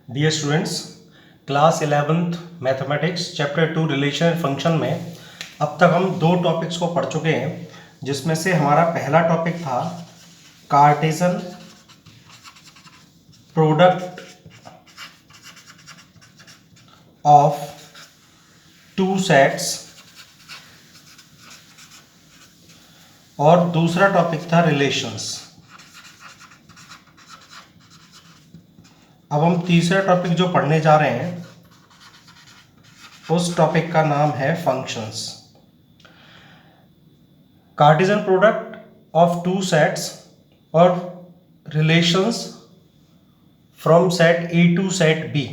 Dear students, class 11th mathematics chapter 2 relation and function में अब तक हम दो टॉपिक्स को पढ़ चुके हैं, जिसमें से हमारा पहला टॉपिक था Cartesian product of two sets और दूसरा टॉपिक था रिलेशंस। अब हम तीसरा टॉपिक जो पढ़ने जा रहे हैं उस टॉपिक का नाम है functions. Cartesian product of two sets और relations from set A to set B.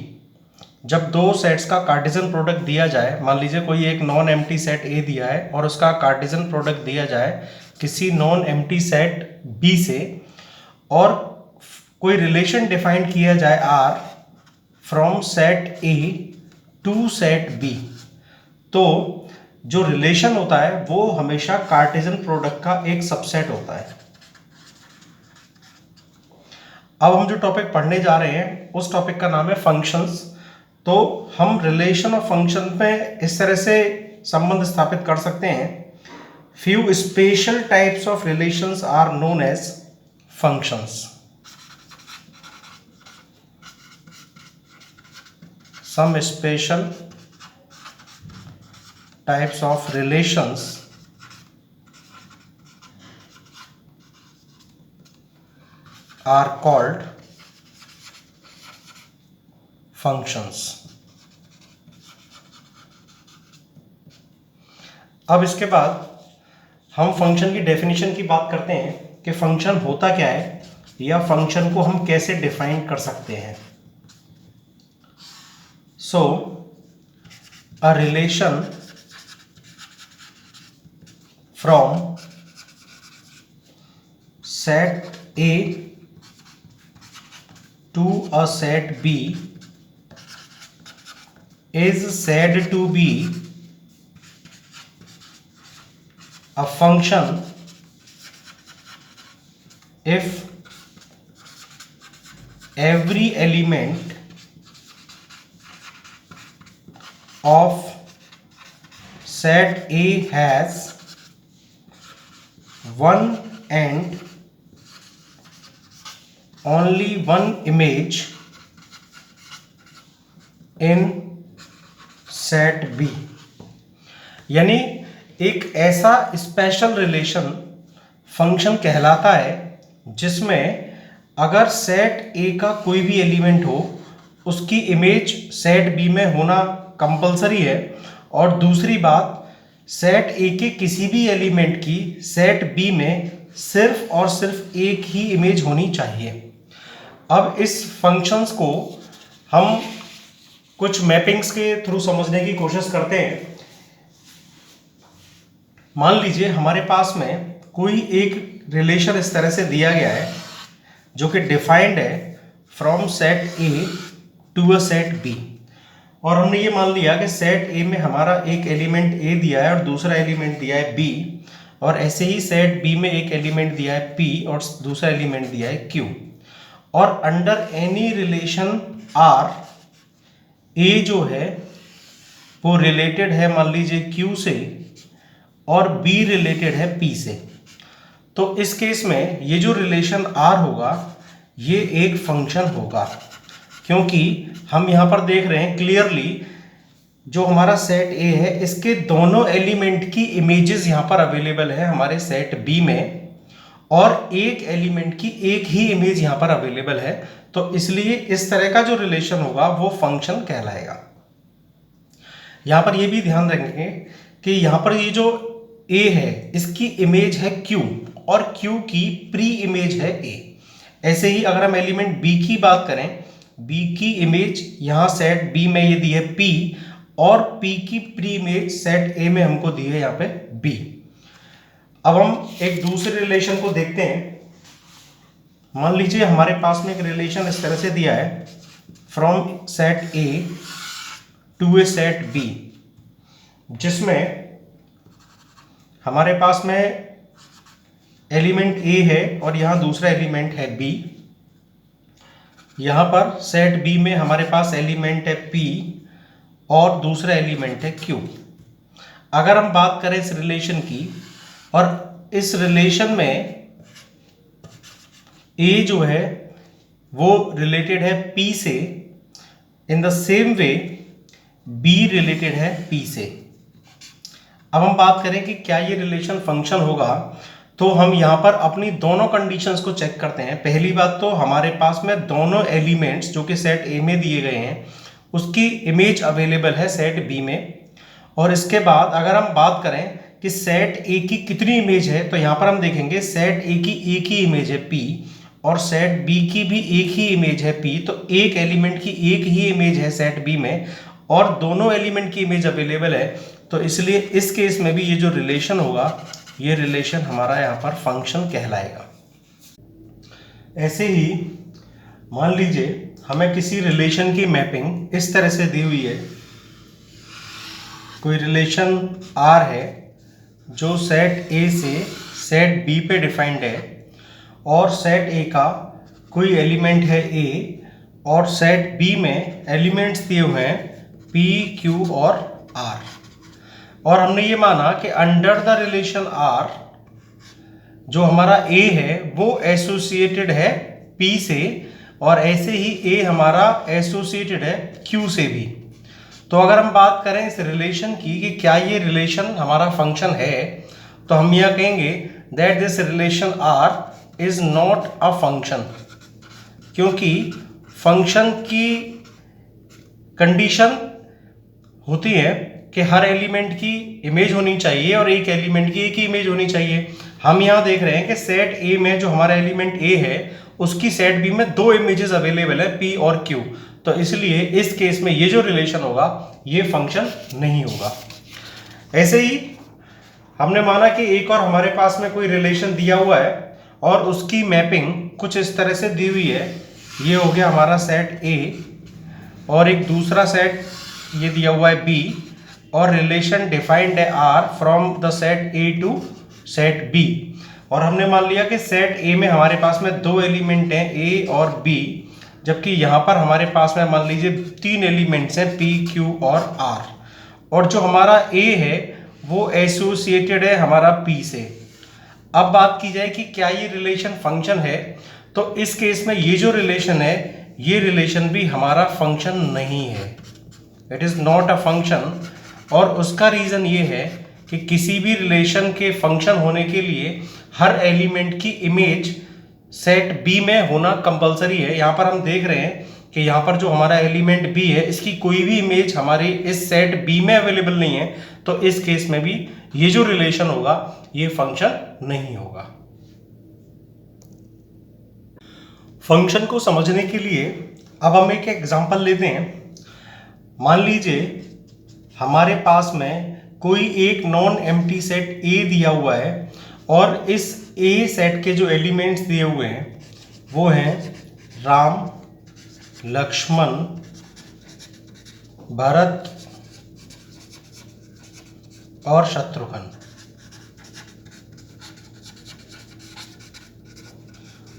जब दो सेट्स का कार्टेशियन प्रोडक्ट दिया जाए, मान लीजिए कोई एक नॉन एम्प्टी सेट ए दिया है और उसका कार्टेशियन प्रोडक्ट दिया जाए किसी नॉन एम्प्टी सेट बी से, और कोई रिलेशन डिफाइन किया जाए R from set A to set B, तो जो रिलेशन होता है वो हमेशा कार्टेशियन प्रोडक्ट का एक सबसेट होता है। अब हम जो टॉपिक पढ़ने जा रहे हैं उस टॉपिक का नाम है फंक्शंस। तो हम रिलेशन और फंक्शन में इस तरह से संबंध स्थापित कर सकते हैं। Few special types of relations are known as functions. Some special types of relations are called functions. अब इसके बाद हम फंक्शन की डेफिनेशन की बात करते हैं कि फंक्शन होता क्या है या फंक्शन को हम कैसे डिफाइन कर सकते हैं। So, a relation from set A to a set B is said to be a function if every element of set A has one and only one image in set B। यानी एक ऐसा special relation function कहलाता है जिसमें अगर set ए का कोई भी एलिमेंट हो उसकी इमेज सेट बी में होना कंपलसरी है, और दूसरी बात सेट ए के किसी भी एलिमेंट की सेट बी में सिर्फ और सिर्फ एक ही इमेज होनी चाहिए। अब इस फंक्शंस को हम कुछ मैपिंग्स के थ्रू समझने की कोशिश करते हैं। मान लीजिए हमारे पास में कोई एक रिलेशन इस तरह से दिया गया है जो कि डिफाइंड है from set A to a set B, और हमने ये मान लिया कि सेट ए में हमारा एक एलिमेंट ए दिया है और दूसरा एलिमेंट दिया है बी, और ऐसे ही सेट बी में एक एलिमेंट दिया है पी और दूसरा एलिमेंट दिया है क्यू। और under any relation R A जो है वो रिलेटेड है मान लीजिए क्यू से और बी रिलेटेड है पी से। तो इस केस में ये जो रिलेशन आर होगा ये एक फंक्शन होगा, क्योंकि हम यहाँ पर देख रहे हैं क्लियरली जो हमारा सेट ए है इसके दोनों एलिमेंट की इमेजेस यहाँ पर अवेलेबल है हमारे सेट बी में, और एक एलिमेंट की एक ही इमेज यहाँ पर अवेलेबल है। तो इसलिए इस तरह का जो रिलेशन होगा वो फंक्शन कहलाएगा। यहाँ पर ये भी ध्यान रखेंगे कि यहाँ पर ये जो ए है इसकी इमेज है क्यू और क्यू की प्री इमेज है ए। ऐसे ही अगर हम एलिमेंट बी की बात करें, बी की इमेज यहाँ सेट बी में ये दी है P, और P की प्री इमेज सेट A में हमको दी है यहाँ पे B। अब हम एक दूसरे रिलेशन को देखते हैं। मान लीजिए हमारे पास में एक रिलेशन इस तरह से दिया है from set A to a set B, जिसमें हमारे पास में एलिमेंट A है और यहाँ दूसरा एलिमेंट है B। यहाँ पर सेट बी में हमारे पास एलिमेंट है P और दूसरा एलिमेंट है Q। अगर हम बात करें इस रिलेशन की, और इस रिलेशन में A जो है वो रिलेटेड है P से, इन the same way B related है P से। अब हम बात करें कि क्या ये रिलेशन फंक्शन होगा, तो हम यहाँ पर अपनी दोनों कंडीशंस को चेक करते हैं। पहली बात तो हमारे पास में दोनों एलिमेंट्स जो कि सेट ए में दिए गए हैं उसकी इमेज अवेलेबल है सेट बी में। और इसके बाद अगर हम बात करें कि सेट ए की कितनी इमेज है, तो यहाँ पर हम देखेंगे सेट ए की एक ही इमेज है P और सेट बी की भी एक ही इमेज है P। तो एक एलिमेंट की एक ही इमेज है सेट बी में और दोनों एलिमेंट की इमेज अवेलेबल है, तो इसलिए इस केस में भी ये जो रिलेशन होगा ये रिलेशन हमारा यहाँ पर फंक्शन कहलाएगा। ऐसे ही मान लीजिए हमें किसी रिलेशन की मैपिंग इस तरह से दी हुई है। कोई रिलेशन R है जो सेट A से सेट B पे डिफाइंड है और सेट A का कोई एलिमेंट है A और सेट B में एलिमेंट्स दिए हुए हैं P, Q और R। और हमने ये माना कि अंडर द रिलेशन R जो हमारा A है वो एसोसिएटेड है P से और ऐसे ही A हमारा एसोसिएटेड है Q से भी। तो अगर हम बात करें इस रिलेशन की कि क्या ये रिलेशन हमारा फंक्शन है, तो हम यह कहेंगे that this relation R is not a function, क्योंकि फंक्शन की कंडीशन होती है कि हर एलिमेंट की इमेज होनी चाहिए और एक एलिमेंट की एक ही इमेज होनी चाहिए। हम यहाँ देख रहे हैं कि सेट ए में जो हमारा एलिमेंट ए है उसकी सेट बी में दो इमेजेस अवेलेबल है P और Q, तो इसलिए इस केस में ये जो रिलेशन होगा ये फंक्शन नहीं होगा। ऐसे ही हमने माना कि एक और हमारे पास में कोई रिलेशन दिया हुआ है और उसकी मैपिंग कुछ इस तरह से दी हुई है। ये हो गया हमारा सेट A और एक दूसरा सेट ये दिया हुआ है B और रिलेशन डिफाइंड है R from the set A to set B। और हमने मान लिया कि सेट A में हमारे पास में दो एलिमेंट हैं A और B, जबकि यहाँ पर हमारे पास में मान लीजिए तीन एलिमेंट्स हैं P, Q और R। और जो हमारा A है वो एसोसिएटेड है हमारा P से। अब बात की जाए कि क्या ये रिलेशन फंक्शन है, तो इस केस में ये जो रिलेशन है ये रिलेशन भी हमारा फंक्शन नहीं है, it is not a function. और उसका रीजन ये है कि किसी भी रिलेशन के फंक्शन होने के लिए हर एलिमेंट की इमेज सेट बी में होना कंपलसरी है। यहाँ पर हम देख रहे हैं कि यहाँ पर जो हमारा एलिमेंट बी है इसकी कोई भी इमेज हमारी इस सेट बी में अवेलेबल नहीं है, तो इस केस में भी ये जो रिलेशन होगा ये फंक्शन नहीं होगा। फंक्शन को समझने के लिए अब हम एक एग्जांपल लेते हैं। मान लीजिए हमारे पास में कोई एक नॉन एम्प्टी सेट A दिया हुआ है और इस A सेट के जो एलिमेंट्स दिए हुए हैं वो हैं राम, लक्ष्मण, भरत और शत्रुघ्न।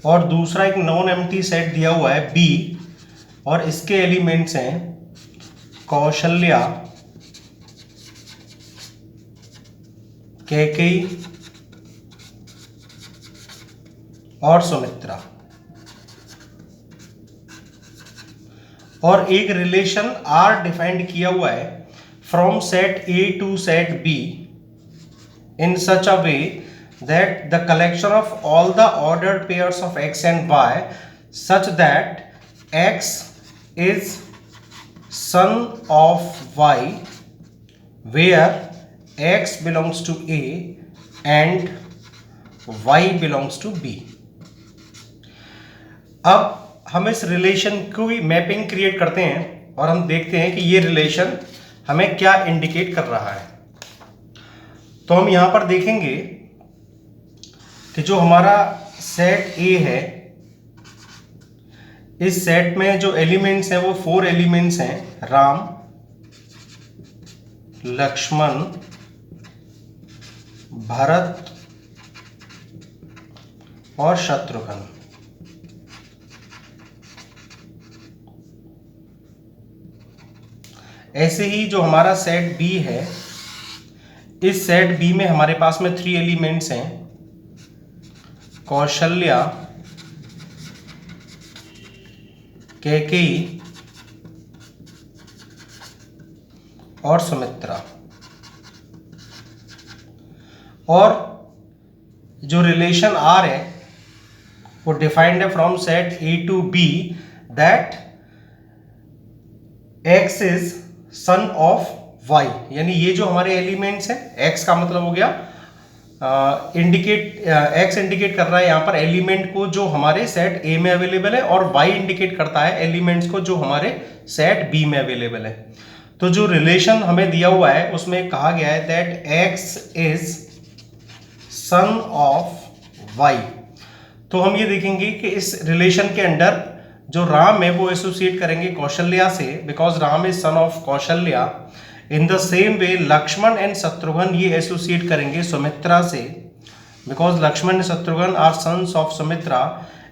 और दूसरा एक नॉन एम्प्टी सेट दिया हुआ है B और इसके एलिमेंट्स हैं कौशल्या, कैकेयी और सुमित्रा। और एक रिलेशन R डिफाइंड किया हुआ है from set A to set B in such a way that the collection of all the ordered pairs of X and Y such that X is son of Y where X belongs to A and Y belongs to B। अब हम इस relation की mapping create करते हैं और हम देखते हैं कि ये रिलेशन हमें क्या इंडिकेट कर रहा है। तो हम यहां पर देखेंगे कि जो हमारा सेट A है इस सेट में जो एलिमेंट्स हैं वो 4 एलिमेंट्स हैं राम, लक्ष्मण, भरत और शत्रुघ्न। ऐसे ही जो हमारा सेट बी है, इस सेट बी में हमारे पास में 3 एलिमेंट्स हैं, कौशल्या, कैकेयी और सुमित्रा। और जो रिलेशन आर है वो डिफाइंड है from set A to B that X is son of Y, यानी ये जो हमारे एलिमेंट्स हैं, एक्स का मतलब हो गया एक्स इंडिकेट कर रहा है यहाँ पर एलिमेंट को जो हमारे सेट ए में अवेलेबल है, और वाई इंडिकेट करता है एलिमेंट्स को जो हमारे सेट बी में अवेलेबल है। तो जो रिलेशन हमें दिया हुआ है उसमें कहा गया है that X is son of Y. तो हम ये देखेंगे कि इस रिलेशन के अंदर जो राम है वो एसोसिएट करेंगे कौशल्या से, because Ram is son of Kaushalya. In the same way Lakshman and Shatrughan ये एसोसिएट करेंगे सुमित्रा से, because Lakshman and Shatrughan are sons of Sumitra.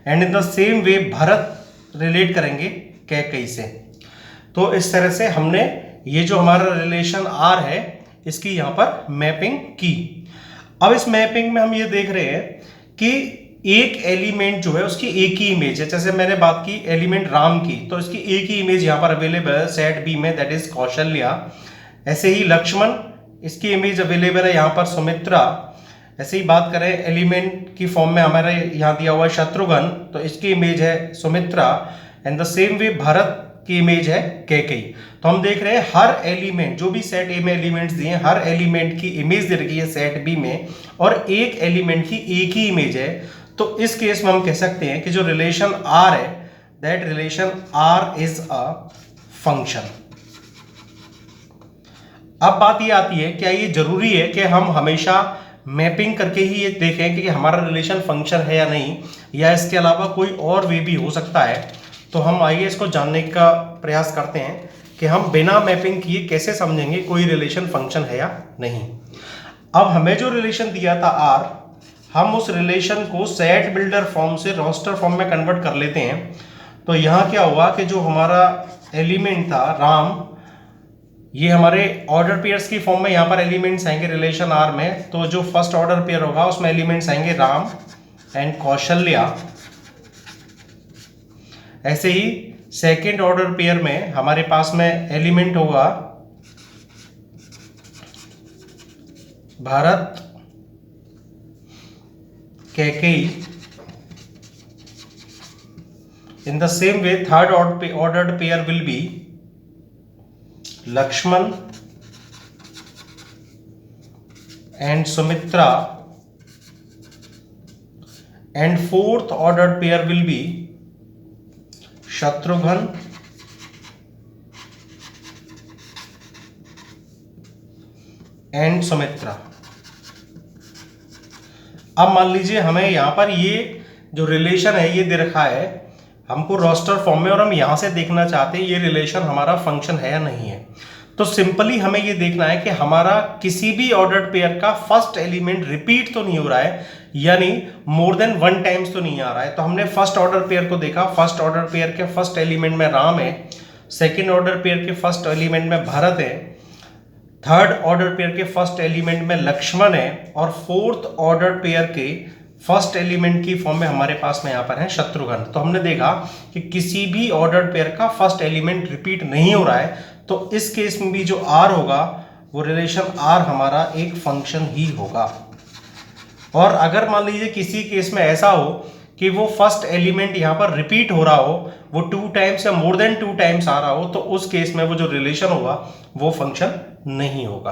And in the same way Bharat relate करेंगे कैकेयी से। तो इस तरह से हमने ये जो हमारा रिलेशन आर है इसकी यहाँ पर मैपिंग की। अब इस मैपिंग में हम ये देख रहे हैं कि एक एलिमेंट जो है उसकी एक ही इमेज है। जैसे मैंने बात की एलिमेंट राम की, तो इसकी एक ही इमेज यहाँ पर अवेलेबल है सेट बी में, दैट इज कौशल्या। ऐसे ही लक्ष्मण, इसकी इमेज अवेलेबल है यहाँ पर सुमित्रा। ऐसे ही बात करें एलिमेंट की फॉर्म में हमारे यहाँ दिया हुआ है शत्रुघ्न, तो इसकी इमेज है Sumitra. And the same way Bharat की इमेज है कैकेयी। तो हम देख रहे हैं हर एलिमेंट, जो भी सेट ए में एलिमेंट्स दिए हैं, हर एलिमेंट की इमेज दे रखी है सेट बी में, और एक एलिमेंट की एक ही इमेज है। तो इस केस में हम कह सकते हैं कि जो रिलेशन आर है, that relation R is a function. अब बात ये आती है, क्या ये जरूरी है कि हम हमेशा मैपिंग करके ही ये देखें कि हमारा रिलेशन फंक्शन है या नहीं, या इसके अलावा कोई और वे भी हो सकता है? तो हम आइए इसको जानने का प्रयास करते हैं कि हम बिना मैपिंग किए कैसे समझेंगे कोई रिलेशन फंक्शन है या नहीं। अब हमें जो रिलेशन दिया था आर, हम उस रिलेशन को सेट बिल्डर फॉर्म से रोस्टर फॉर्म में कन्वर्ट कर लेते हैं। तो यहाँ क्या हुआ कि जो हमारा एलिमेंट था राम, ये हमारे ऑर्डर पेयर्स की फॉर्म में यहाँ पर एलिमेंट्स आएंगे रिलेशन आर में। तो जो फर्स्ट ऑर्डर पेयर होगा उसमें एलिमेंट्स आएंगे राम एंड कौशल्या। ऐसे ही सेकेंड ऑर्डर पेयर में हमारे पास में एलिमेंट होगा Bharat, Kaikeyi. In the same way third ordered pair will be Lakshman and Sumitra, and fourth ordered pair will be Shatrughan and Sumitra. अब मान लीजिए हमें यहां पर ये जो रिलेशन है ये दे रखा है हमको रोस्टर फॉर्म में, और हम यहां से देखना चाहते हैं ये रिलेशन हमारा फंक्शन है या नहीं है। तो सिंपली हमें ये देखना है कि हमारा किसी भी ऑर्डर्ड पेयर का फर्स्ट एलिमेंट रिपीट तो नहीं हो रहा है, यानी मोर देन वन टाइम्स तो नहीं आ रहा है। तो हमने फर्स्ट ऑर्डर पेयर को देखा, फर्स्ट ऑर्डर पेयर के फर्स्ट एलिमेंट में राम है, सेकेंड ऑर्डर पेयर के फर्स्ट एलिमेंट में भरत है, थर्ड ऑर्डर पेयर के फर्स्ट एलिमेंट में लक्ष्मण है, और फोर्थ ऑर्डर पेयर के फर्स्ट एलिमेंट की फॉर्म में हमारे पास में यहाँ पर है शत्रुघ्न। तो हमने देखा कि किसी भी ऑर्डर पेयर का फर्स्ट एलिमेंट रिपीट नहीं हो रहा है। तो इस केस में भी जो आर होगा वो रिलेशन आर हमारा एक फंक्शन ही होगा। और अगर मान लीजिए किसी केस में ऐसा हो कि वो फर्स्ट एलिमेंट यहाँ पर रिपीट हो रहा हो, वो 2 टाइम्स या मोर देन 2 टाइम्स आ रहा हो, तो उस केस में वो जो रिलेशन होगा वो फंक्शन नहीं होगा।